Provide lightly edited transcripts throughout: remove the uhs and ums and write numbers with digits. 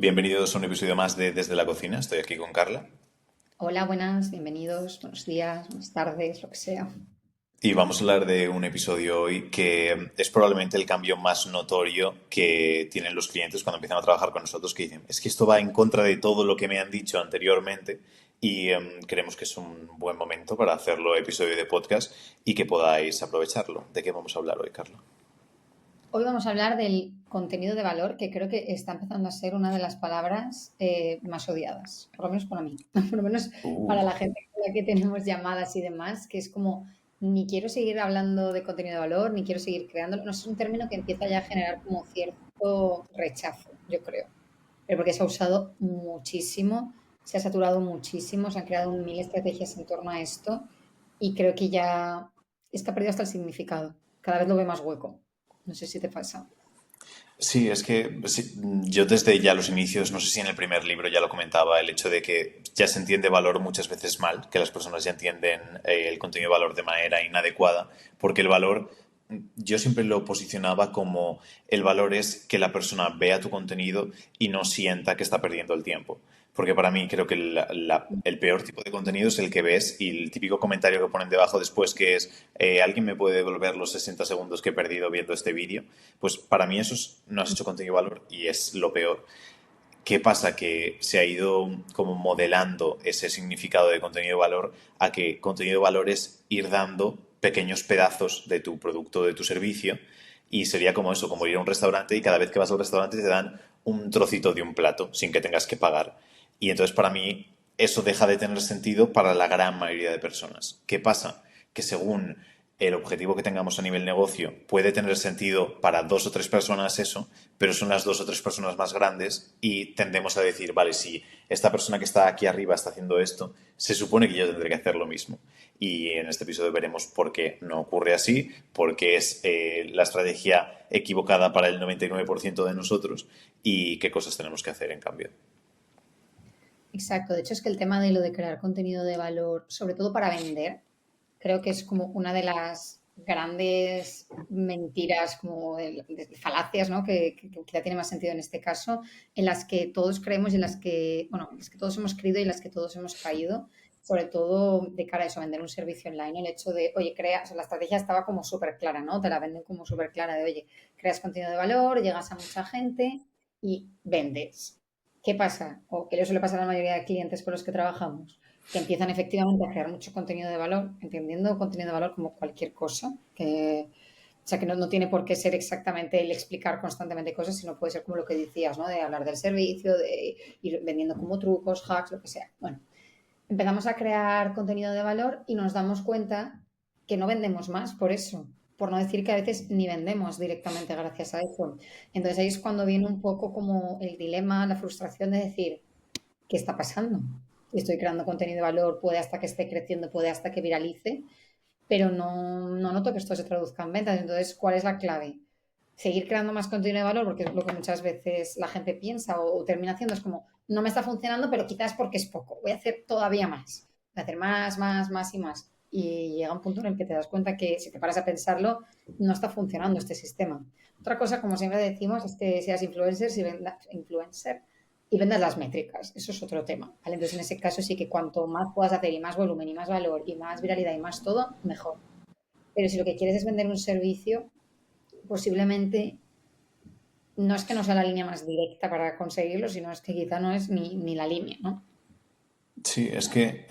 Bienvenidos a un episodio más de Desde la Cocina. Estoy aquí con Carla Hola, buenas, bienvenidos, buenos días, buenas tardes, lo que sea. y vamos a hablar de un episodio hoy que es probablemente el cambio más notorio que tienen los clientes cuando empiezan a trabajar con nosotros, que dicen, es que esto va en contra de todo lo que me han dicho anteriormente y creemos que es un buen momento para hacerlo episodio de podcast y que podáis aprovecharlo. ¿De qué vamos a hablar hoy, Carla? Hoy vamos a hablar del contenido de valor, que creo que está empezando a ser una de las palabras más odiadas, por lo menos para mí, por lo menos para la Uh, gente con la que tenemos llamadas y demás, que es como, ni quiero seguir hablando de contenido de valor, ni quiero seguir creándolo. No sé, es un término que empieza ya a generar como cierto rechazo, yo creo, pero porque se ha usado muchísimo, se ha saturado muchísimo, se han creado mil estrategias en torno a esto y creo que ya es que ha perdido hasta el significado. Cada vez lo ve más hueco. No sé si te pasa. Sí, es que sí, yo desde ya los inicios, no sé si en el primer libro ya lo comentaba, el hecho de que ya se entiende valor muchas veces mal, que las personas ya entienden el contenido de valor de manera inadecuada, porque el valor yo siempre lo posicionaba como el valor es que la persona vea tu contenido y no sienta que está perdiendo el tiempo. Porque para mí creo que el peor tipo de contenido es el que ves y el típico comentario que ponen debajo después que es ¿alguien me puede devolver los 60 segundos que he perdido viendo este vídeo? Pues para mí eso no has hecho contenido de valor y es lo peor. ¿Qué pasa? Que se ha ido como modelando ese significado de contenido de valor a que contenido de valor es ir dando pequeños pedazos de tu producto, de tu servicio, y sería como eso, como ir a un restaurante y cada vez que vas al restaurante te dan un trocito de un plato sin que tengas que pagar. Y entonces para mí eso deja de tener sentido para la gran mayoría de personas. ¿Qué pasa? Que según el objetivo que tengamos a nivel negocio puede tener sentido para dos o tres personas eso, pero son las dos o tres personas más grandes y tendemos a decir, vale, si esta persona que está aquí arriba está haciendo esto, se supone que yo tendré que hacer lo mismo. Y en este episodio veremos por qué no ocurre así, por qué es la estrategia equivocada para el 99% de nosotros y qué cosas tenemos que hacer en cambio. Exacto. De hecho, es que el tema de lo de crear contenido de valor, sobre todo para vender, creo que es como una de las grandes mentiras, como de falacias, ¿no? Que quizá tiene más sentido en este caso, en las que todos creemos y en las que, bueno, en las que todos hemos creído y en las que todos hemos caído, sobre todo de cara a eso, a vender un servicio online. El hecho de, oye, o sea, la estrategia estaba como súper clara, ¿no? Te la venden como súper clara de, oye, creas contenido de valor, llegas a mucha gente y vendes. ¿Qué pasa? O que le suele pasar a la mayoría de clientes con los que trabajamos, que empiezan efectivamente a crear mucho contenido de valor, entendiendo contenido de valor como cualquier cosa, o sea, que no tiene por qué ser exactamente el explicar constantemente cosas, sino puede ser como lo que decías, ¿no? De hablar del servicio, de ir vendiendo como trucos, hacks, lo que sea. Bueno, empezamos a crear contenido de valor y nos damos cuenta que no vendemos más por eso, por no decir que a veces ni vendemos directamente gracias a eso. Entonces ahí es cuando viene un poco como el dilema, la frustración de decir, ¿qué está pasando? Estoy creando contenido de valor, puede hasta que esté creciendo, puede hasta que viralice, pero no noto que esto se traduzca en ventas. Entonces, ¿cuál es la clave? Seguir creando más contenido de valor, porque es lo que muchas veces la gente piensa o termina haciendo, es como, no me está funcionando, pero quizás porque es poco, voy a hacer todavía más, voy a hacer más, más, más y más. Y llega un punto en el que te das cuenta que si te paras a pensarlo, no está funcionando este sistema. Otra cosa, como siempre decimos, es que seas influencer, si influencer y vendas las métricas. Eso es otro tema, ¿vale? Entonces, en ese caso sí que cuanto más puedas hacer y más volumen y más valor y más viralidad y más todo, mejor. Pero si lo que quieres es vender un servicio, posiblemente no es que no sea la línea más directa para conseguirlo, sino es que quizá no es ni la línea, ¿no? Sí, es que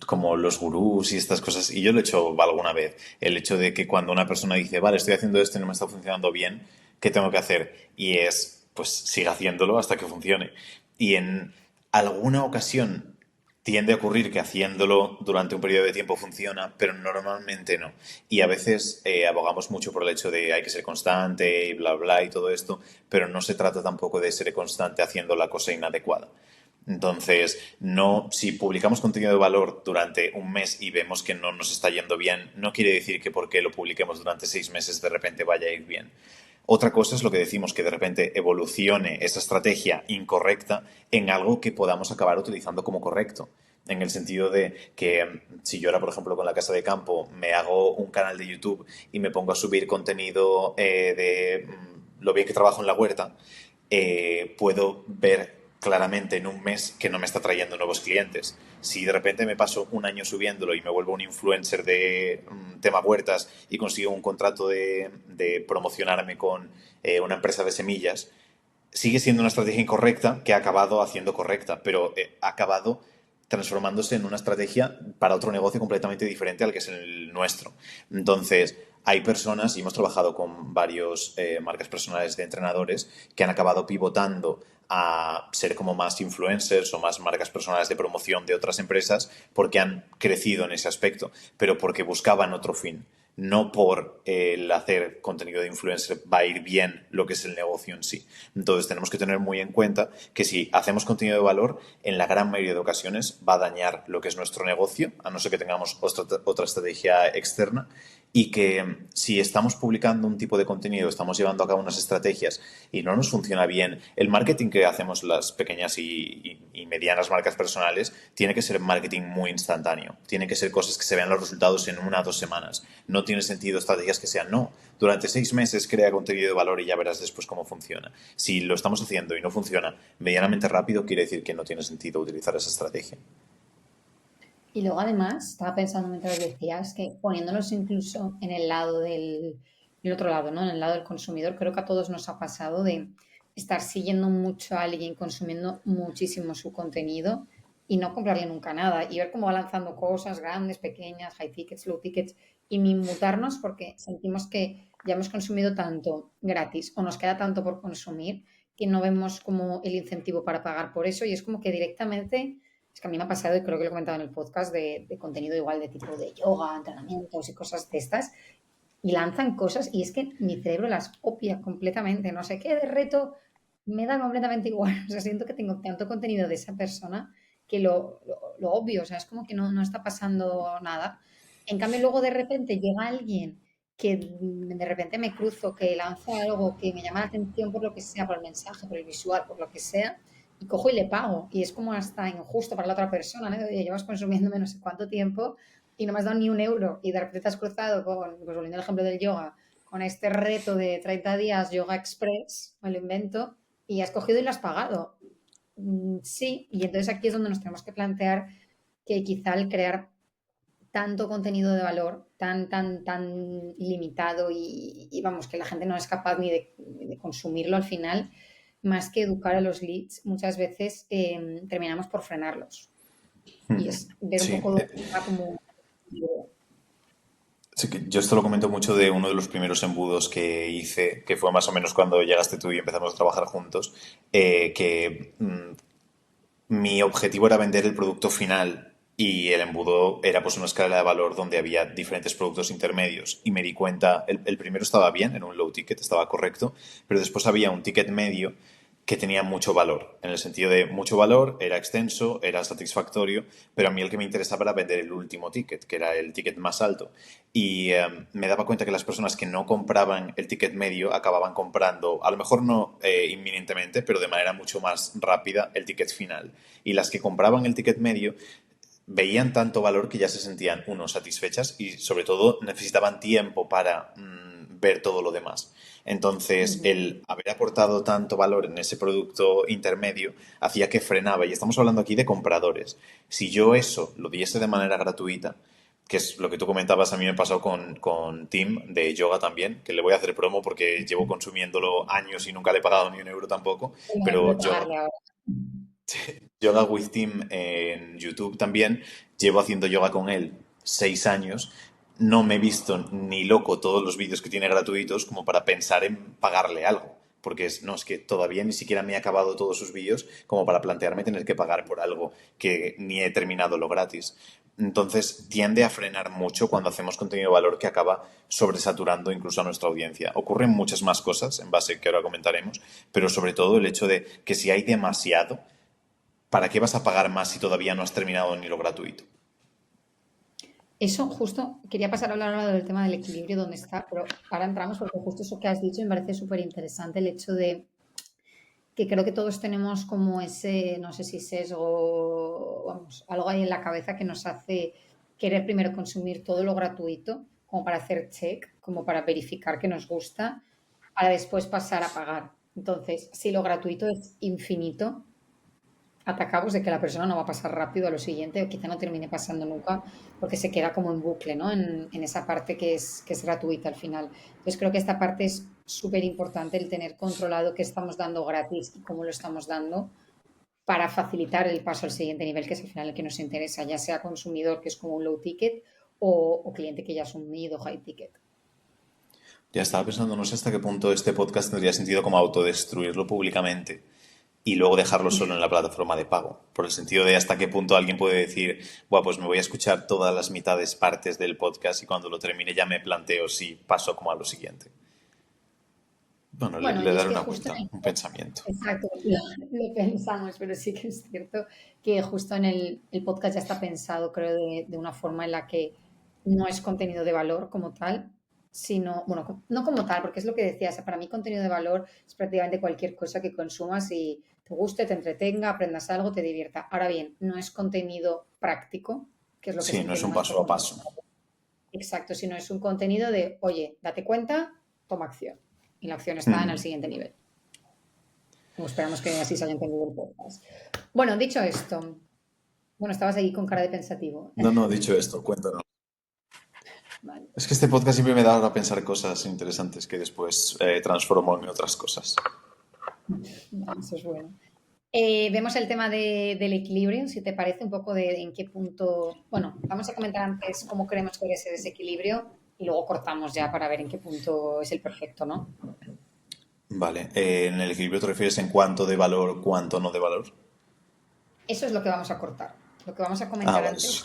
como los gurús y estas cosas, y yo lo he hecho alguna vez, el hecho de que cuando una persona dice, vale, estoy haciendo esto y no me está funcionando bien, ¿qué tengo que hacer? Y es, pues siga haciéndolo hasta que funcione. Y en alguna ocasión tiende a ocurrir que haciéndolo durante un periodo de tiempo funciona, pero normalmente no. Y a veces abogamos mucho por el hecho de hay que ser constante y bla, bla y todo esto, pero no se trata tampoco de ser constante haciendo la cosa inadecuada. Entonces, no, si publicamos contenido de valor durante un mes y vemos que no nos está yendo bien, no quiere decir que porque lo publiquemos durante 6 meses de repente vaya a ir bien. Otra cosa es lo que decimos, que de repente evolucione esa estrategia incorrecta en algo que podamos acabar utilizando como correcto. En el sentido de que si yo ahora, por ejemplo, con la casa de campo me hago un canal de YouTube y me pongo a subir contenido de lo bien que trabajo en la huerta, puedo ver claramente en un mes que no me está trayendo nuevos clientes. Si de repente me paso un año subiéndolo y me vuelvo un influencer de tema huertas y consigo un contrato de promocionarme con una empresa de semillas, sigue siendo una estrategia incorrecta que ha acabado haciendo correcta, pero ha acabado transformándose en una estrategia para otro negocio completamente diferente al que es el nuestro. Entonces, hay personas, y hemos trabajado con varios marcas personales de entrenadores, que han acabado pivotando a ser como más influencers o más marcas personales de promoción de otras empresas porque han crecido en ese aspecto, pero porque buscaban otro fin. No por el hacer contenido de influencer va a ir bien lo que es el negocio en sí. Entonces tenemos que tener muy en cuenta que si hacemos contenido de valor, en la gran mayoría de ocasiones va a dañar lo que es nuestro negocio, a no ser que tengamos otra estrategia externa, y que si estamos publicando un tipo de contenido, estamos llevando a cabo unas estrategias y no nos funciona bien, el marketing que hacemos las pequeñas y medianas marcas personales tiene que ser marketing muy instantáneo. Tiene que ser cosas que se vean los resultados en 1 o 2 semanas. No tiene sentido estrategias que sean, no, durante 6 meses crea contenido de valor y ya verás después cómo funciona. Si lo estamos haciendo y no funciona medianamente rápido, quiere decir que no tiene sentido utilizar esa estrategia. Y luego además, estaba pensando mientras decías que poniéndonos incluso en el lado el otro lado, ¿no? En el lado del consumidor, creo que a todos nos ha pasado de estar siguiendo mucho a alguien, consumiendo muchísimo su contenido y no comprarle nunca nada y ver cómo va lanzando cosas grandes, pequeñas, high tickets, low tickets y ni mutarnos porque sentimos que ya hemos consumido tanto gratis o nos queda tanto por consumir que no vemos como el incentivo para pagar por eso y es como que directamente es que a mí me ha pasado, y creo que lo he comentado en el podcast, de contenido igual de tipo de yoga, entrenamientos y cosas de estas, y lanzan cosas y es que mi cerebro las copia completamente. No sé qué de reto me da completamente igual. O sea, siento que tengo tanto contenido de esa persona que lo obvio, o sea, es como que no está pasando nada. En cambio, luego de repente llega alguien que de repente me cruzo, que lanza algo que me llama la atención por lo que sea, por el mensaje, por el visual, por lo que sea, y cojo y le pago. Y es como hasta injusto para la otra persona, ¿no? Oye, llevas consumiéndome no sé cuánto tiempo y no me has dado ni un euro y de repente te has cruzado con, pues volviendo al ejemplo del yoga, con este reto de 30 días Yoga Express, me lo invento, y has cogido y lo has pagado. Sí, y entonces aquí es donde nos tenemos que plantear que quizá el crear tanto contenido de valor, tan limitado y vamos, que la gente no es capaz ni de consumirlo al final, más que educar a los leads, muchas veces terminamos por frenarlos. Y es ver un Sí, poco dónde está como... sí que yo esto lo comento mucho de uno de los primeros embudos que hice, que fue más o menos cuando llegaste tú y empezamos a trabajar juntos, que mi objetivo era vender el producto final y el embudo era pues una escala de valor donde había diferentes productos intermedios y me di cuenta, el primero estaba bien, era un low ticket, estaba correcto, pero después había un ticket medio que tenía mucho valor, en el sentido de mucho valor, era extenso, era satisfactorio, pero a mí el que me interesaba era vender el último ticket, que era el ticket más alto. Y me daba cuenta que las personas que no compraban el ticket medio acababan comprando, a lo mejor no inminentemente, pero de manera mucho más rápida el ticket final. Y las que compraban el ticket medio veían tanto valor que ya se sentían, uno, satisfechas y sobre todo necesitaban tiempo para ver todo lo demás. Entonces, Ujú. el haber aportado tanto valor en ese producto intermedio hacía que frenaba. Y estamos hablando aquí de compradores. Si yo eso lo diese de manera gratuita, que es lo que tú comentabas, a mí me pasó con Tim de yoga también, que le voy a hacer promo porque llevo consumiéndolo años y nunca le he pagado ni un euro tampoco, El momento de pero pagarle ahora. Yoga with Tim en YouTube también. Llevo haciendo yoga con él 6 años. No me he visto ni loco todos los vídeos que tiene gratuitos como para pensar en pagarle algo. Porque no, es que todavía ni siquiera me he acabado todos sus vídeos como para plantearme tener que pagar por algo que ni he terminado lo gratis. Entonces tiende a frenar mucho cuando hacemos contenido de valor que acaba sobresaturando incluso a nuestra audiencia. Ocurren muchas más cosas en base que ahora comentaremos, pero sobre todo el hecho de que si hay demasiado, ¿para qué vas a pagar más si todavía no has terminado ni lo gratuito? Eso justo, quería pasar a hablar ahora del tema del equilibrio, dónde está, pero ahora entramos porque justo eso que has dicho me parece súper interesante, el hecho de que creo que todos tenemos como ese, no sé si sesgo, vamos, algo ahí en la cabeza que nos hace querer primero consumir todo lo gratuito, como para hacer check, como para verificar que nos gusta, para después pasar a pagar. Entonces, si lo gratuito es infinito, atacamos de que la persona no va a pasar rápido a lo siguiente o quizá no termine pasando nunca porque se queda como en bucle, ¿no? En esa parte que es gratuita al final. Entonces creo que esta parte es súper importante, el tener controlado qué estamos dando gratis y cómo lo estamos dando para facilitar el paso al siguiente nivel, que es al final el que nos interesa, ya sea consumidor, que es como un low ticket, o cliente que ya ha asumido high ticket. Ya estaba pensando, no sé hasta qué punto este podcast tendría sentido como autodestruirlo públicamente y luego dejarlo solo en la plataforma de pago. Por el sentido de hasta qué punto alguien puede decir, bueno, pues me voy a escuchar todas las mitades partes del podcast y cuando lo termine ya me planteo si paso como a lo siguiente. Bueno, Bueno, le yo es daré que una justo vuelta, en un pensamiento. exacto, lo pensamos, pero sí que es cierto que justo en el podcast ya está pensado, creo, de una forma en la que no es contenido de valor como tal, sino, bueno, no como tal, porque es lo que decías, para mí contenido de valor es prácticamente cualquier cosa que consumas y te guste, te entretenga, aprendas algo, te divierta. Ahora bien, no es contenido práctico, que es lo que se Sí, no es entiende un más por paso a contenido. paso. Exacto, sino es un contenido de, oye, date cuenta, toma acción. Y la acción está en el Mm. siguiente nivel. Como esperamos que así se haya entendido el podcast. Bueno, dicho esto, bueno, estabas ahí con cara de pensativo. No, no, dicho esto, cuéntanos. Vale, Es que este podcast siempre me da a pensar cosas interesantes que después transformo en otras cosas. vale, eso es bueno. Vemos el tema del equilibrio, si te parece un poco de en qué punto, bueno, vamos a comentar antes cómo creemos que es ese desequilibrio y luego cortamos ya para ver en qué punto es el perfecto, ¿no? Vale, ¿en el equilibrio te refieres en cuánto de valor, cuánto no de valor? Eso es lo que vamos a cortar. Lo que vamos a Ah, comentar vale. antes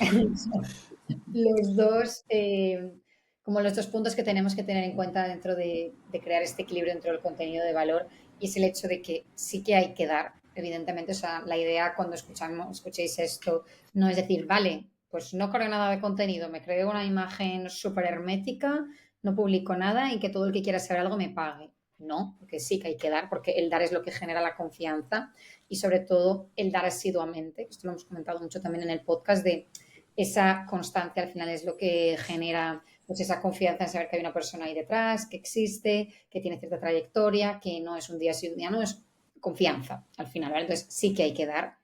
los dos, como los dos puntos que tenemos que tener en cuenta dentro de crear este equilibrio dentro del contenido de valor, y es el hecho de que sí que hay que dar, evidentemente, o sea, la idea cuando escuchéis esto no es decir, vale, pues no creo nada de contenido, me creo una imagen súper hermética, no publico nada y que todo el que quiera saber algo me pague. No, porque sí que hay que dar, porque el dar es lo que genera la confianza y sobre todo el dar asiduamente. Esto lo hemos comentado mucho también en el podcast de esa constancia al final es lo que genera pues esa confianza en saber que hay una persona ahí detrás, que existe, que tiene cierta trayectoria, que no es un día sí, un día no, es confianza al final, ¿vale? Entonces sí que hay que dar,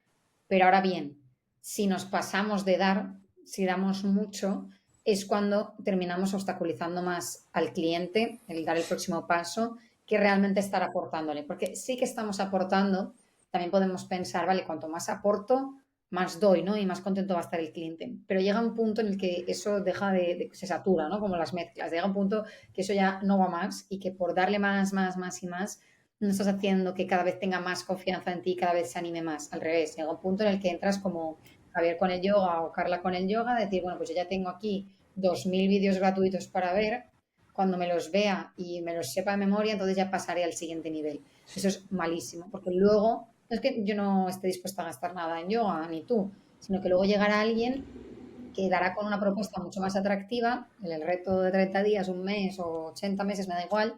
pero ahora bien, si nos pasamos de dar, si damos mucho, es cuando terminamos obstaculizando más al cliente, el dar el próximo paso, que realmente estar aportándole, porque sí que estamos aportando, también podemos pensar, vale, cuanto más aporto, más doy, ¿no? Y más contento va a estar el cliente. Pero llega un punto en el que eso deja se satura, ¿no? Como las mezclas. Llega un punto que eso ya no va más y que por darle más y más, no estás haciendo que cada vez tenga más confianza en ti, cada vez se anime más. Al revés, llega un punto en el que entras como Javier con el yoga o Carla con el yoga, decir, bueno, pues yo ya tengo aquí 2000 vídeos gratuitos para ver, cuando me los vea y me los sepa de memoria, entonces ya pasaré al siguiente nivel. Eso es malísimo, porque luego no es que yo no esté dispuesta a gastar nada en yoga, ni tú, sino que luego llegará alguien que dará con una propuesta mucho más atractiva, en el reto de 30 días, un mes o 80 meses, me da igual,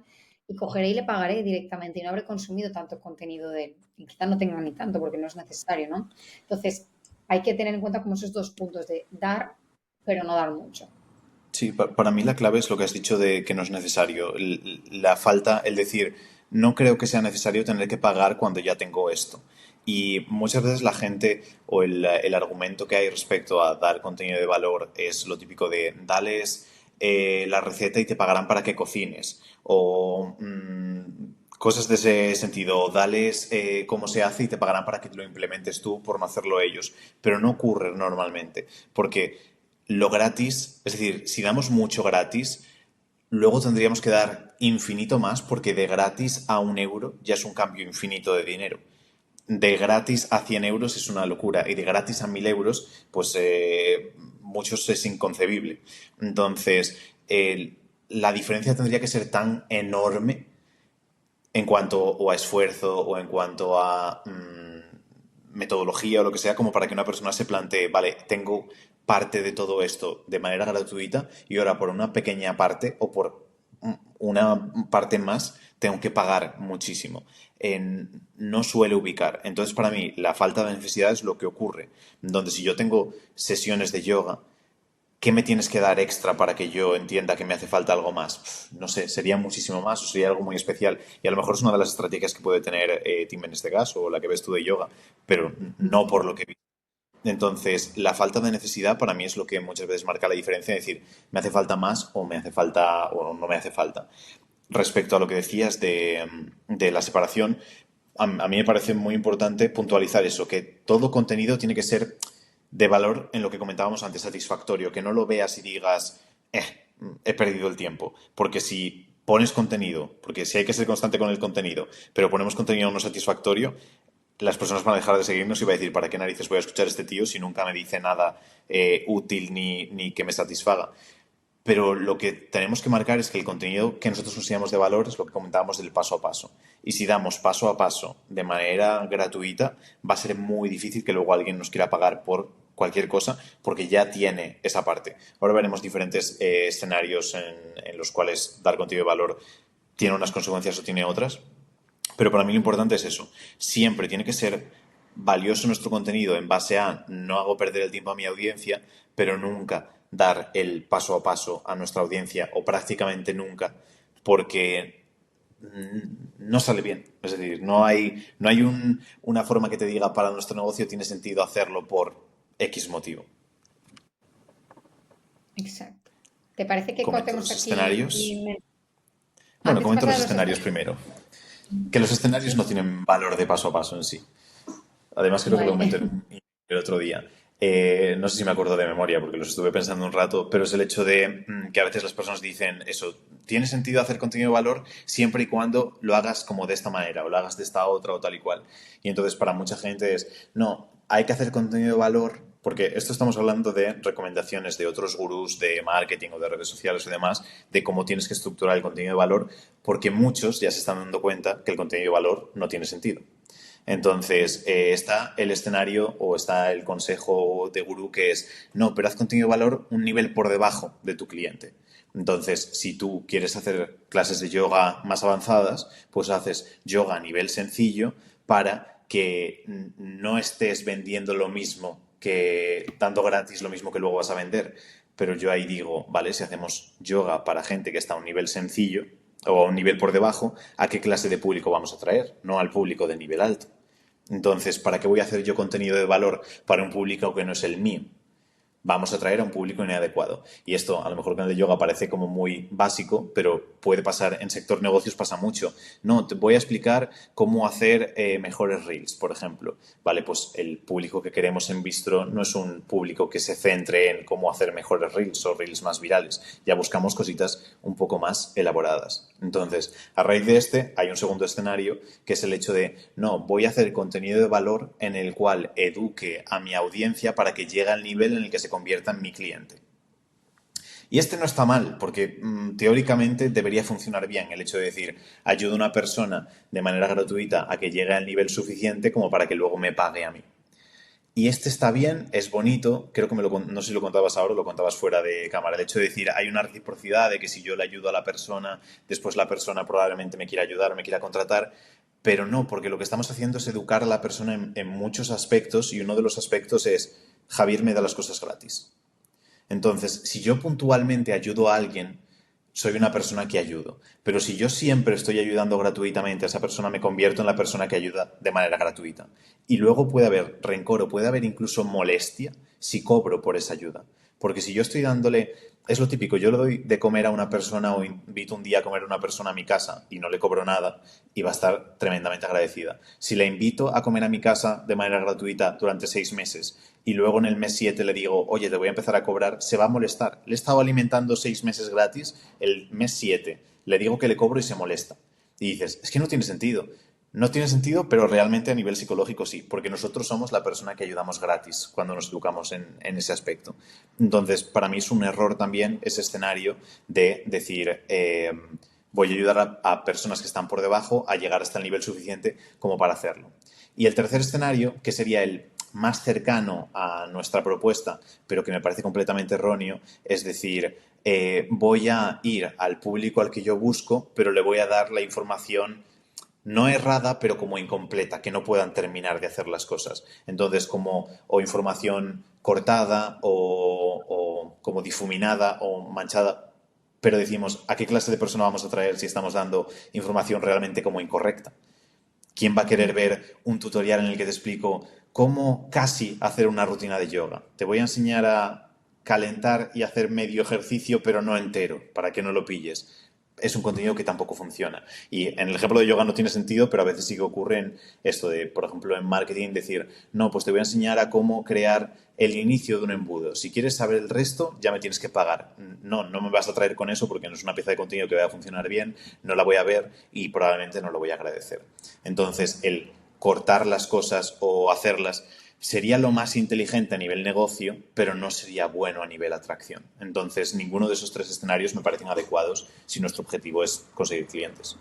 y cogeré y le pagaré directamente y no habré consumido tanto contenido de él. Y quizás no tenga ni tanto porque no es necesario, ¿no? Entonces, hay que tener en cuenta como esos dos puntos de dar, pero no dar mucho. Sí, para mí la clave es lo que has dicho de que no es necesario. La falta, el decir, no creo que sea necesario tener que pagar cuando ya tengo esto. Y muchas veces la gente o el argumento que hay respecto a dar contenido de valor es lo típico de dales la receta y te pagarán para que cocines. O cosas de ese sentido, dales cómo se hace y te pagarán para que lo implementes tú por no hacerlo ellos. Pero no ocurre normalmente, porque lo gratis, es decir, si damos mucho gratis, luego tendríamos que dar infinito más porque de gratis a 1 euro ya es un cambio infinito de dinero. De gratis a 100 euros es una locura y de gratis a 1000 euros, pues muchos es inconcebible. Entonces, la diferencia tendría que ser tan enorme en cuanto o a esfuerzo o en cuanto a metodología o lo que sea, como para que una persona se plantee, vale, tengo parte de todo esto de manera gratuita y ahora por una pequeña parte o por una parte más tengo que pagar muchísimo. No suele ubicar. Entonces, para mí, la falta de necesidad es lo que ocurre. Donde si yo tengo sesiones de yoga, ¿qué me tienes que dar extra para que yo entienda que me hace falta algo más? No sé, sería muchísimo más o sería algo muy especial. Y a lo mejor es una de las estrategias que puede tener Tim en este caso, o la que ves tú de yoga, pero no por lo que vi. Entonces, la falta de necesidad para mí es lo que muchas veces marca la diferencia, es decir, me hace falta más o me hace falta o no me hace falta. Respecto a lo que decías de la separación, a mí me parece muy importante puntualizar eso, que todo contenido tiene que ser de valor en lo que comentábamos antes, satisfactorio, que no lo veas y digas, he perdido el tiempo. Porque si pones contenido, porque si hay que ser constante con el contenido, pero ponemos contenido no satisfactorio, las personas van a dejar de seguirnos y va a decir, ¿para qué narices voy a escuchar a este tío si nunca me dice nada útil ni que me satisfaga? Pero lo que tenemos que marcar es que el contenido que nosotros consideramos de valor es lo que comentábamos del paso a paso. Y si damos paso a paso de manera gratuita, va a ser muy difícil que luego alguien nos quiera pagar por cualquier cosa porque ya tiene esa parte. Ahora veremos diferentes escenarios en los cuales dar contenido de valor tiene unas consecuencias o tiene otras. Pero para mí lo importante es eso. Siempre tiene que ser valioso nuestro contenido en base a no hago perder el tiempo a mi audiencia, pero nunca dar el paso a paso a nuestra audiencia o prácticamente nunca, porque no sale bien. Es decir, no hay una forma que te diga para nuestro negocio tiene sentido hacerlo por X motivo. Exacto. ¿Te parece que Comento cortemos los aquí escenarios. Bueno, antes de comento pasar los a los escenarios escenarios? primero. Que los escenarios no Sí, tienen valor de paso a paso en sí. Además, creo que lo vale. comenté el otro día. No sé si me acuerdo de memoria porque los estuve pensando un rato, pero es el hecho de que a veces las personas dicen eso, tiene sentido hacer contenido de valor siempre y cuando lo hagas como de esta manera o lo hagas de esta otra o tal y cual. Y entonces para mucha gente es, no, hay que hacer contenido de valor porque esto estamos hablando de recomendaciones de otros gurús de marketing o de redes sociales y demás, de cómo tienes que estructurar el contenido de valor, porque muchos ya se están dando cuenta que el contenido de valor no tiene sentido. Entonces, está el escenario o está el consejo de gurú que es, no, pero haz contenido de valor un nivel por debajo de tu cliente. Entonces, si tú quieres hacer clases de yoga más avanzadas, pues haces yoga a nivel sencillo para que no estés vendiendo lo mismo que dando gratis lo mismo que luego vas a vender. Pero yo ahí digo, vale, si hacemos yoga para gente que está a un nivel sencillo o a un nivel por debajo, ¿a qué clase de público vamos a traer? No al público de nivel alto. Entonces, ¿para qué voy a hacer yo contenido de valor para un público que no es el mío? Vamos a atraer a un público inadecuado. Y esto, a lo mejor con el de yoga parece como muy básico, pero puede pasar en sector negocios, pasa mucho. No, te voy a explicar cómo hacer mejores reels, por ejemplo. Vale, pues el público que queremos en Bistro no es un público que se centre en cómo hacer mejores reels o reels más virales. Ya buscamos cositas un poco más elaboradas. Entonces, a raíz de este, hay un segundo escenario, que es el hecho de, no, voy a hacer contenido de valor en el cual eduque a mi audiencia para que llegue al nivel en el que se convierta en mi cliente. Y este no está mal, porque teóricamente debería funcionar bien el hecho de decir, ayudo a una persona de manera gratuita a que llegue al nivel suficiente como para que luego me pague a mí. Y este está bien, es bonito, creo que no sé si lo contabas ahora o lo contabas fuera de cámara, el hecho de decir, hay una reciprocidad de que si yo le ayudo a la persona, después la persona probablemente me quiera ayudar, me quiera contratar, pero no, porque lo que estamos haciendo es educar a la persona en muchos aspectos y uno de los aspectos es, Javier me da las cosas gratis. Entonces, si yo puntualmente ayudo a alguien, soy una persona que ayudo. Pero si yo siempre estoy ayudando gratuitamente a esa persona, me convierto en la persona que ayuda de manera gratuita. Y luego puede haber rencor o puede haber incluso molestia si cobro por esa ayuda. Porque si yo estoy dándole, es lo típico, yo le doy de comer a una persona o invito un día a comer a una persona a mi casa y no le cobro nada y va a estar tremendamente agradecida. Si la invito a comer a mi casa de manera gratuita durante 6 meses y luego en el mes 7 le digo, oye, te voy a empezar a cobrar, se va a molestar. Le he estado alimentando 6 meses gratis, el mes 7 le digo que le cobro y se molesta. Y dices, es que no tiene sentido. No tiene sentido, pero realmente a nivel psicológico sí, porque nosotros somos la persona que ayudamos gratis cuando nos educamos en ese aspecto. Entonces, para mí es un error también ese escenario de decir, voy a ayudar a personas que están por debajo a llegar hasta el nivel suficiente como para hacerlo. Y el tercer escenario, que sería el más cercano a nuestra propuesta, pero que me parece completamente erróneo, es decir, voy a ir al público al que yo busco, pero le voy a dar la información no errada, pero como incompleta, que no puedan terminar de hacer las cosas. Entonces, como o información cortada como difuminada o manchada, pero decimos, ¿a qué clase de persona vamos a traer si estamos dando información realmente como incorrecta? ¿Quién va a querer ver un tutorial en el que te explico cómo casi hacer una rutina de yoga? Te voy a enseñar a calentar y hacer medio ejercicio, pero no entero, para que no lo pilles. Es un contenido que tampoco funciona. Y en el ejemplo de yoga no tiene sentido, pero a veces sí que ocurre en esto de, por ejemplo, en marketing, decir, no, pues te voy a enseñar a cómo crear el inicio de un embudo. Si quieres saber el resto, ya me tienes que pagar. No, no me vas a traer con eso porque no es una pieza de contenido que vaya a funcionar bien, no la voy a ver y probablemente no lo voy a agradecer. Entonces, el cortar las cosas o hacerlas sería lo más inteligente a nivel negocio, pero no sería bueno a nivel atracción. Entonces, ninguno de esos tres escenarios me parecen adecuados si nuestro objetivo es conseguir clientes.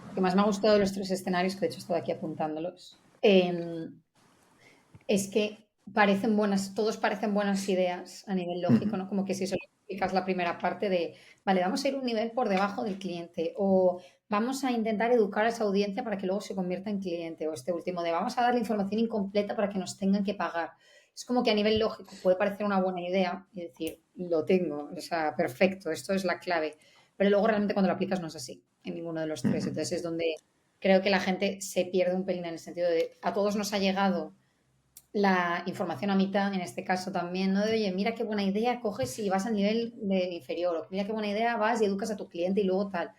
Lo que más me ha gustado de los tres escenarios, que de hecho estoy aquí apuntándolos, es que todos parecen buenas ideas a nivel lógico, ¿no? Como que si solo explicas la primera parte de, vale, vamos a ir un nivel por debajo del cliente, o vamos a intentar educar a esa audiencia para que luego se convierta en cliente, o este último de, vamos a dar la información incompleta para que nos tengan que pagar. Es como que a nivel lógico puede parecer una buena idea y decir, lo tengo, o sea, perfecto, esto es la clave. Pero luego realmente cuando lo aplicas no es así en ninguno de los tres. Entonces es donde creo que la gente se pierde un pelín en el sentido de, a todos nos ha llegado la información a mitad, en este caso también, ¿no? De, oye, mira qué buena idea, coges y vas al nivel de inferior, o mira qué buena idea, vas y educas a tu cliente y luego tal.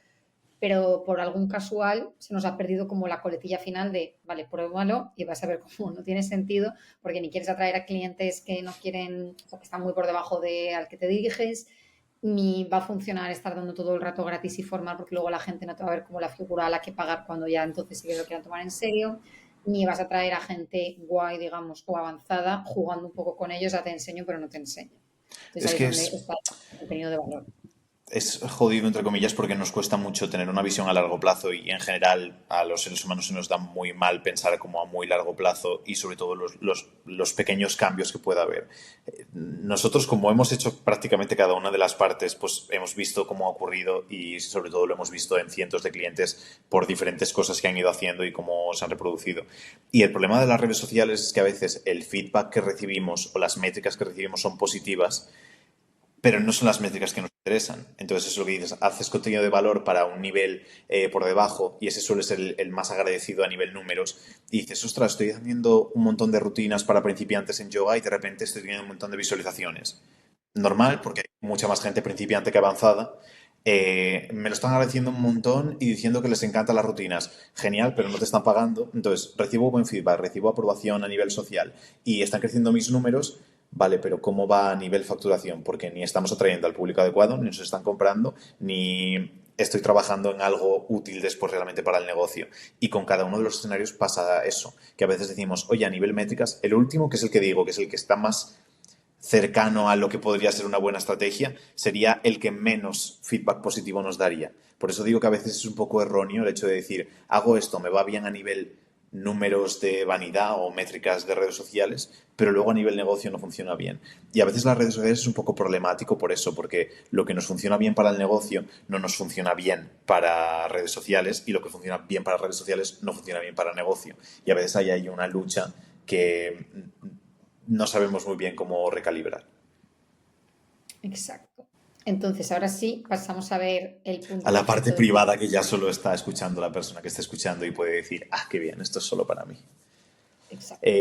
Pero por algún casual se nos ha perdido como la coletilla final de, vale, pruébalo y vas a ver cómo no tiene sentido, porque ni quieres atraer a clientes que no quieren, o sea, que están muy por debajo de al que te diriges, ni va a funcionar estar dando todo el rato gratis y formal, porque luego la gente no te va a ver como la figura a la que pagar cuando ya entonces sí que lo quieran tomar en serio, ni vas a traer a gente guay, digamos, o avanzada, jugando un poco con ellos, a te enseño, pero no te enseño. Entonces Es ahí es que donde está el contenido de valor. es jodido, entre comillas, porque nos cuesta mucho tener una visión a largo plazo y en general a los seres humanos se nos da muy mal pensar como a muy largo plazo y sobre todo los pequeños cambios que pueda haber. Nosotros, como hemos hecho prácticamente cada una de las partes, pues hemos visto cómo ha ocurrido y sobre todo lo hemos visto en cientos de clientes por diferentes cosas que han ido haciendo y cómo se han reproducido. Y el problema de las redes sociales es que a veces el feedback que recibimos o las métricas que recibimos son positivas, pero no son las métricas que nos interesan. Entonces, eso es lo que dices, haces contenido de valor para un nivel por debajo y ese suele ser el más agradecido a nivel números. Y dices, ostras, estoy haciendo un montón de rutinas para principiantes en yoga y de repente estoy teniendo un montón de visualizaciones. Normal, porque hay mucha más gente principiante que avanzada. Me lo están agradeciendo un montón y diciendo que les encantan las rutinas. Genial, pero no te están pagando. Entonces, recibo buen feedback, recibo aprobación a nivel social y están creciendo mis números. Vale, pero ¿cómo va a nivel facturación? Porque ni estamos atrayendo al público adecuado, ni nos están comprando, ni estoy trabajando en algo útil después realmente para el negocio. Y con cada uno de los escenarios pasa eso, que a veces decimos, oye, a nivel métricas, el último, que es el que digo, que es el que está más cercano a lo que podría ser una buena estrategia, sería el que menos feedback positivo nos daría. Por eso digo que a veces es un poco erróneo el hecho de decir, hago esto, me va bien a nivel números de vanidad o métricas de redes sociales, pero luego a nivel negocio no funciona bien. Y a veces las redes sociales es un poco problemático por eso, porque lo que nos funciona bien para el negocio no nos funciona bien para redes sociales y lo que funciona bien para redes sociales no funciona bien para el negocio. Y a veces hay una lucha que no sabemos muy bien cómo recalibrar. Exacto. Entonces, ahora sí, pasamos a ver el A punto la parte perfecto de un privada que ya solo está escuchando la persona que está escuchando y puede decir, ah, qué bien, esto es solo para mí. Exacto.